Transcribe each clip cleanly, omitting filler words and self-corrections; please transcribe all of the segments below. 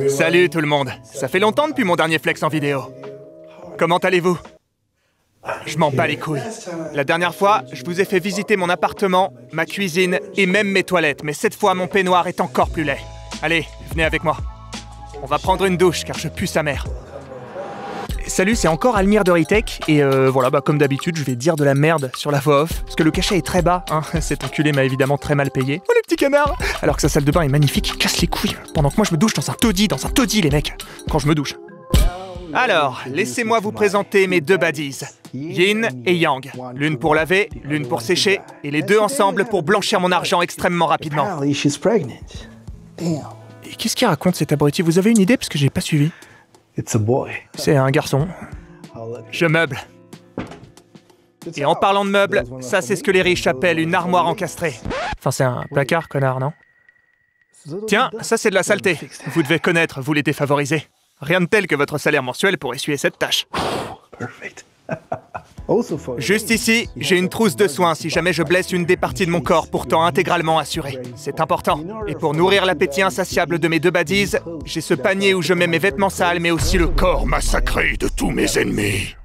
Salut tout le monde. Ça fait longtemps depuis mon dernier flex en vidéo. Comment allez-vous? Je m'en bats les couilles. La dernière fois, je vous ai fait visiter mon appartement, ma cuisine et même mes toilettes, mais cette fois, mon peignoir est encore plus laid. Allez, venez avec moi. On va prendre une douche, car je pue sa mère. Salut, c'est encore Almir de Retech, et voilà, comme d'habitude, je vais dire de la merde sur la voix off, parce que le cachet est très bas, hein. Cet enculé m'a évidemment très mal payé. Oh, le petit canard! Alors que sa salle de bain est magnifique, il casse les couilles, pendant que moi je me douche dans un taudis, les mecs, quand je me douche. Alors, laissez-moi vous présenter mes deux baddies, Yin et Yang. L'une pour laver, l'une pour sécher, et les deux ensemble pour blanchir mon argent extrêmement rapidement. Et qu'est-ce qu'il raconte cet abruti? Vous avez une idée? Parce que j'ai pas suivi. C'est un garçon. Je meuble. Et en parlant de meubles, ça c'est ce que les riches appellent une armoire encastrée. Enfin, c'est un placard, connard, non? Tiens, ça c'est de la saleté. Vous devez connaître, vous les défavorisés. Rien de tel que votre salaire mensuel pour essuyer cette tâche. Juste ici, j'ai une trousse de soins si jamais je blesse une des parties de mon corps pourtant intégralement assurée. C'est important. Et pour nourrir l'appétit insatiable de mes deux baddies, j'ai ce panier où je mets mes vêtements sales mais aussi le corps massacré de tous mes ennemis.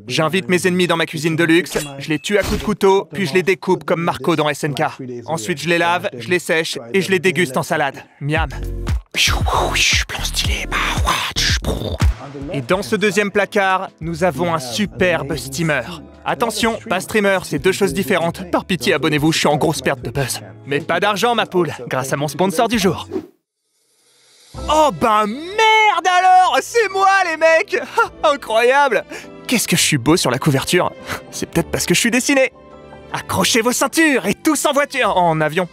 J'invite mes ennemis dans ma cuisine de luxe, je les tue à coups de couteau, puis je les découpe comme Marco dans SNK. Ensuite je les lave, je les sèche et je les déguste en salade. Miam. Plan stylé. Et dans ce deuxième placard, nous avons un superbe steamer. Attention, pas streamer, c'est deux choses différentes. Par pitié, abonnez-vous, je suis en grosse perte de buzz. Mais pas d'argent, ma poule, grâce à mon sponsor du jour. Oh ben merde alors! C'est moi, les mecs! Incroyable! Qu'est-ce que je suis beau sur la couverture? C'est peut-être parce que je suis dessiné. Accrochez vos ceintures et tous en voiture! En avion.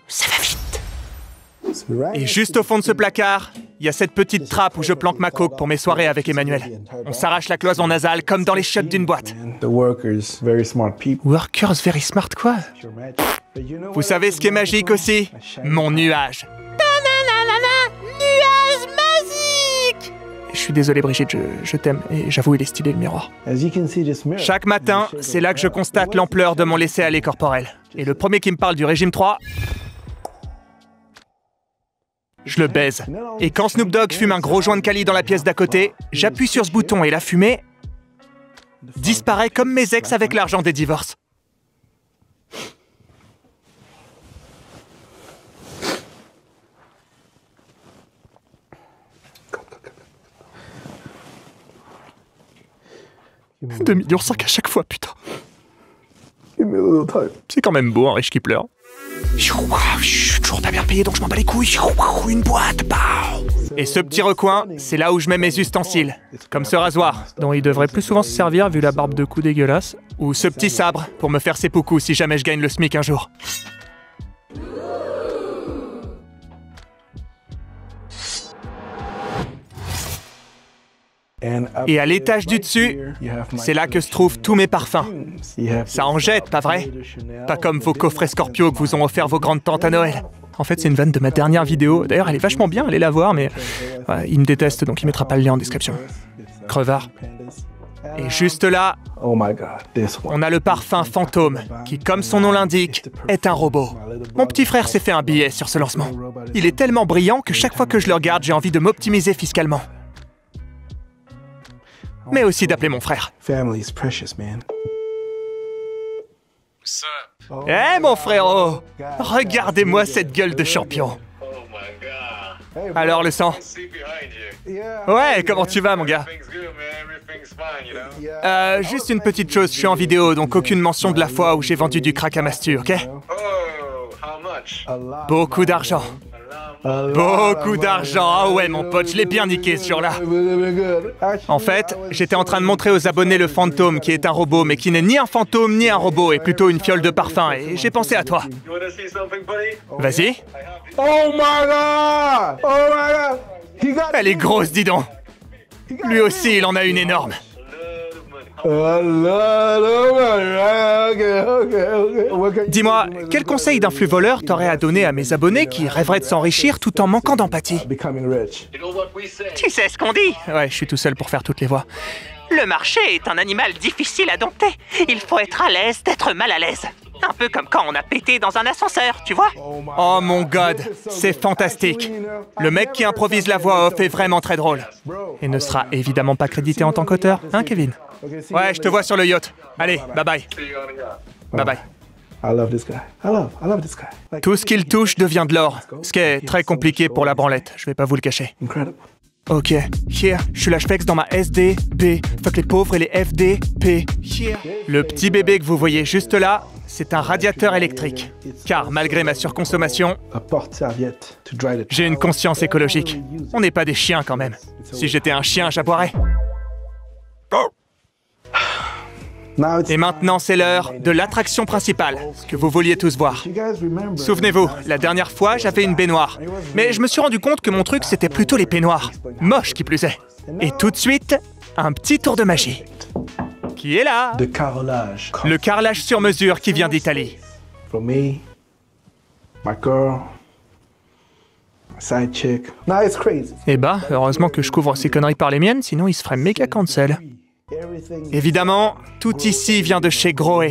Ça va vite. Et juste au fond de ce placard, il y a cette petite trappe où je planque ma coke pour mes soirées avec Emmanuel. On s'arrache la cloison nasale comme dans les chiottes d'une boîte. Workers very smart quoi? Vous savez ce qui est magique aussi? Mon nuage. Nuage magique! Je suis désolé Brigitte, je t'aime et j'avoue il est stylé le miroir. Chaque matin, c'est là que je constate l'ampleur de mon laisser-aller corporel. Et le premier qui me parle du régime 3... je le baise. Et quand Snoop Dogg fume un gros joint de Cali dans la pièce d'à côté, j'appuie sur ce bouton et la fumée disparaît comme mes ex avec l'argent des divorces. « 2,5 millions à chaque fois, putain. C'est quand même beau, un riche qui pleure. Toujours pas bien payé, donc je m'en bats les couilles. Une boîte, Et ce petit recoin, c'est là où je mets mes ustensiles. Comme ce rasoir, dont il devrait plus souvent se servir vu la barbe de cou dégueulasse. Ou ce petit sabre, pour me faire seppuku si jamais je gagne le SMIC un jour. Et à l'étage du dessus, c'est là que se trouvent tous mes parfums. Ça en jette, pas vrai? Pas comme vos coffrets Scorpio que vous ont offert vos grandes tantes à Noël. En fait, c'est une vanne de ma dernière vidéo. D'ailleurs, elle est vachement bien, allez la voir, mais il me déteste, donc il mettra pas le lien en description. Crevard. Et juste là, on a le parfum Fantôme, qui, comme son nom l'indique, est un robot. Mon petit frère s'est fait un billet sur ce lancement. Il est tellement brillant que chaque fois que je le regarde, j'ai envie de m'optimiser fiscalement. Mais aussi d'appeler mon frère. Eh mon frérot, regardez-moi cette gueule de champion. Alors le sang? Ouais, comment tu vas mon gars? Juste une petite chose, je suis en vidéo, donc aucune mention de la fois où j'ai vendu du crack à Mastu, ok? Beaucoup d'argent. Beaucoup d'argent, ah ouais mon pote, je l'ai bien niqué ce jour-là. En fait, j'étais en train de montrer aux abonnés le fantôme qui est un robot, mais qui n'est ni un fantôme ni un robot, et plutôt une fiole de parfum, et j'ai pensé à toi. Vas-y. Oh my god! Oh my god! Elle est grosse, dis donc. Lui aussi, il en a une énorme. Dis-moi, quel conseil d'un flux voleur t'aurais à donner à mes abonnés qui rêveraient de s'enrichir tout en manquant d'empathie? Tu sais ce qu'on dit? Ouais, je suis tout seul pour faire toutes les voix. Le marché est un animal difficile à dompter. Il faut être à l'aise d'être mal à l'aise. Un peu comme quand on a pété dans un ascenseur, tu vois? Oh mon god, c'est fantastique. Le mec qui improvise la voix off est vraiment très drôle. Et ne sera évidemment pas crédité en tant qu'auteur, hein Kevin? Ouais, je te vois sur le yacht. Allez, bye bye. Bye bye. Tout ce qu'il touche devient de l'or, ce qui est très compliqué pour la branlette, je vais pas vous le cacher. Ok, here, je suis l'HPEX dans ma SDP. Fuck les pauvres et les FDP. Le petit bébé que vous voyez juste là, c'est un radiateur électrique. Car malgré ma surconsommation, j'ai une conscience écologique. On n'est pas des chiens quand même. Si j'étais un chien, j'aboierais. Et maintenant, c'est l'heure de l'attraction principale, ce que vous vouliez tous voir. Souvenez-vous, la dernière fois, j'avais une baignoire. Mais je me suis rendu compte que mon truc, c'était plutôt les peignoirs. Moche qui plus est. Et tout de suite, un petit tour de magie. Qui est là? Le carrelage sur mesure qui vient d'Italie. Eh bah, heureusement que je couvre ces conneries par les miennes, sinon il se ferait méga cancel. Évidemment, tout ici vient de chez Grohe.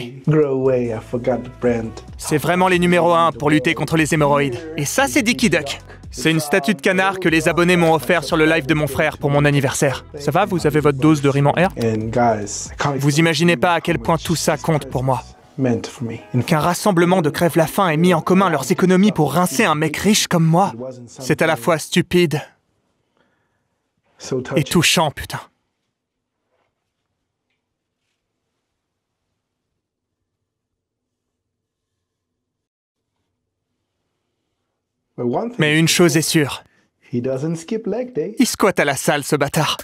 C'est vraiment les numéros 1 pour lutter contre les hémorroïdes. Et ça, c'est Dicky Duck. C'est une statue de canard que les abonnés m'ont offert sur le live de mon frère pour mon anniversaire. Ça va, vous avez votre dose de rime en R? Vous imaginez pas à quel point tout ça compte pour moi. Qu'un rassemblement de crève-la-faim ait mis en commun leurs économies pour rincer un mec riche comme moi, c'est à la fois stupide et touchant, putain. Mais une chose est sûre, il squatte à la salle, ce bâtard.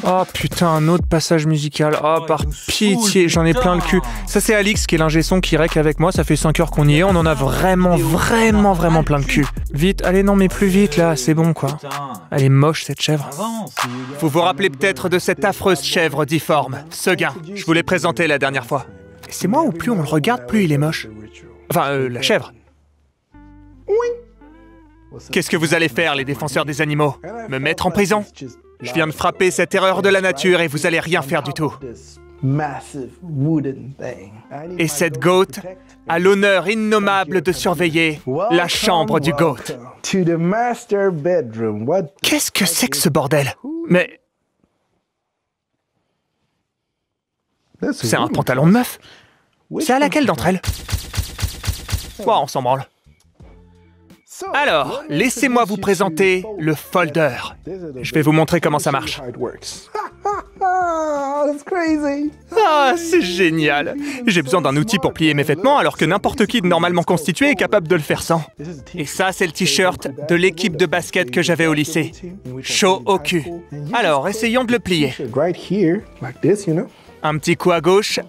Oh putain, un autre passage musical. Oh, par pitié, j'en ai plein le cul. Ça, c'est Alix qui est l'ingé son qui rec avec moi. Ça fait 5 heures qu'on y est. On en a vraiment plein le cul. Vite, allez, non, mais plus vite, là, c'est bon, quoi. Elle est moche, cette chèvre. Vous vous rappelez peut-être de cette affreuse chèvre difforme, Seguin. Je vous l'ai présenté la dernière fois. C'est moi ou plus on le regarde, plus il est moche. Enfin, la chèvre. Qu'est-ce que vous allez faire, les défenseurs des animaux? Me mettre en prison? Je viens de frapper cette erreur de la nature et vous allez rien faire du tout. Et cette goat a l'honneur innommable de surveiller la chambre du goat. Qu'est-ce que c'est que ce bordel? Mais... c'est un pantalon de meuf? C'est à laquelle d'entre elles? Bon, on s'en branle. Alors, laissez-moi vous présenter le folder. Je vais vous montrer comment ça marche. Ah, c'est génial! J'ai besoin d'un outil pour plier mes vêtements alors que n'importe qui de normalement constitué est capable de le faire sans. Et ça, c'est le t-shirt de l'équipe de basket que j'avais au lycée. Chaud au cul. Alors, essayons de le plier. Un petit coup à gauche,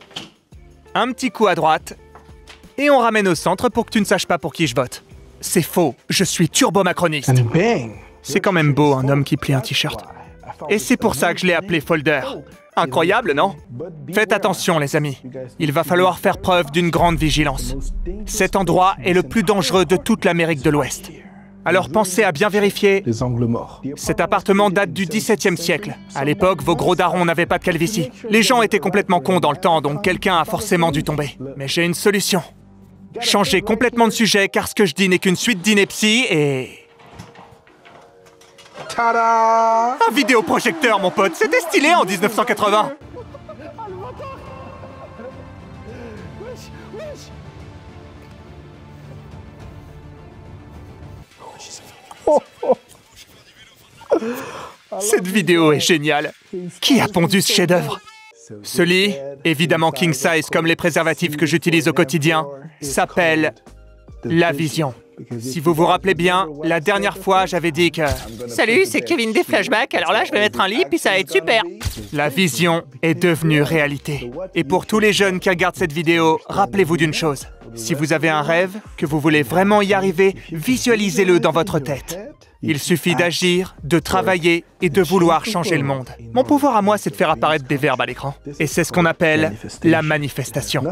un petit coup à droite, et on ramène au centre pour que tu ne saches pas pour qui je vote. C'est faux, je suis turbo-macroniste. C'est quand même beau, un homme qui plie un t-shirt. Et c'est pour ça que je l'ai appelé folder. Incroyable, non? Faites attention, les amis. Il va falloir faire preuve d'une grande vigilance. Cet endroit est le plus dangereux de toute l'Amérique de l'Ouest. Alors pensez à bien vérifier. Cet appartement date du XVIIe siècle. À l'époque, vos gros darons n'avaient pas de calvitie. Les gens étaient complètement cons dans le temps, donc quelqu'un a forcément dû tomber. Mais j'ai une solution. Changez complètement de sujet, car ce que je dis n'est qu'une suite d'inepties et... tada! Un vidéoprojecteur, mon pote, c'était stylé en 1980. Cette vidéo est géniale. Qui a pondu ce chef-d'œuvre? Ce lit, évidemment king size comme les préservatifs que j'utilise au quotidien, s'appelle La Vision. Si vous vous rappelez bien, la dernière fois, j'avais dit que... Salut, c'est Kevin des Flashbacks, alors là, je vais mettre un lit, puis ça va être super. La vision est devenue réalité. Et pour tous les jeunes qui regardent cette vidéo, rappelez-vous d'une chose. Si vous avez un rêve, que vous voulez vraiment y arriver, visualisez-le dans votre tête. Il suffit d'agir, de travailler et de vouloir changer le monde. Mon pouvoir à moi, c'est de faire apparaître des verbes à l'écran. Et c'est ce qu'on appelle la manifestation.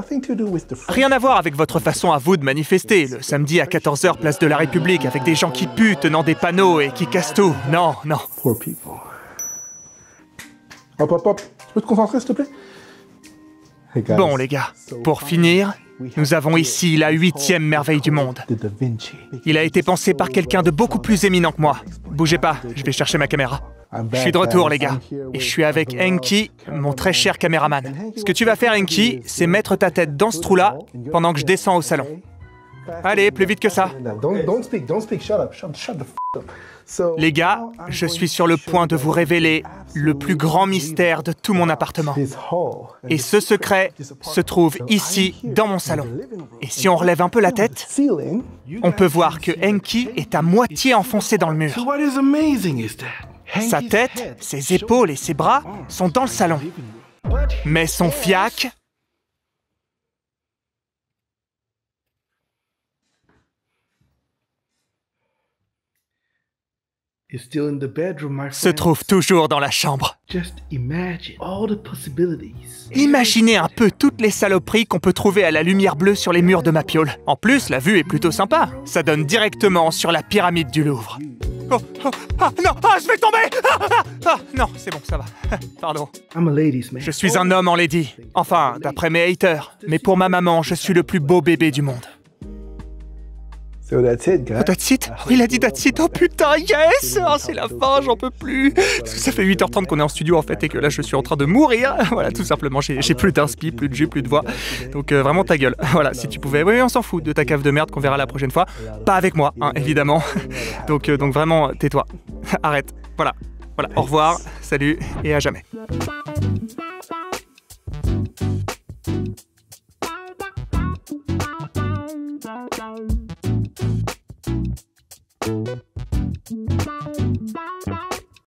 Rien à voir avec votre façon à vous de manifester, le samedi à 14h, place de la République, avec des gens qui puent, tenant des panneaux et qui cassent tout. Non, non. Hop, hop, hop. peux te concentrer, s'il te plaît? Bon les gars, pour finir, nous avons ici la 8e merveille du monde. Il a été pensé par quelqu'un de beaucoup plus éminent que moi. Bougez pas, je vais chercher ma caméra. Je suis de retour les gars, et je suis avec Enki, mon très cher caméraman. Ce que tu vas faire Enki, c'est mettre ta tête dans ce trou-là pendant que je descends au salon. Allez, plus vite que ça. Les gars, je suis sur le point de vous révéler le plus grand mystère de tout mon appartement. Et ce secret se trouve ici, dans mon salon. Et si on relève un peu la tête, on peut voir que Enki est à moitié enfoncé dans le mur. Sa tête, ses épaules et ses bras sont dans le salon. Mais son fiac se trouve toujours dans la chambre. Imaginez un peu toutes les saloperies qu'on peut trouver à la lumière bleue sur les murs de ma piole. En plus, la vue est plutôt sympa. Ça donne directement sur la pyramide du Louvre. Oh, oh, ah non, ah, je vais tomber! Non, c'est bon, ça va. Pardon. Je suis un homme en lady. Enfin, d'après mes haters. Mais pour ma maman, je suis le plus beau bébé du monde. So that's it, guys. Oh, that's it? Il a dit that's it. Oh putain, yes! Oh, c'est la fin, j'en peux plus. Parce que ça fait 8h30 qu'on est en studio en fait et que là je suis en train de mourir. Voilà, tout simplement, j'ai plus d'inspi, plus de jus, plus de voix. Donc vraiment ta gueule. Voilà, si tu pouvais. Oui, on s'en fout de ta cave de merde qu'on verra la prochaine fois. Pas avec moi, hein, évidemment. Donc vraiment, tais-toi. Arrête. Voilà. Voilà. Au revoir, salut et à jamais.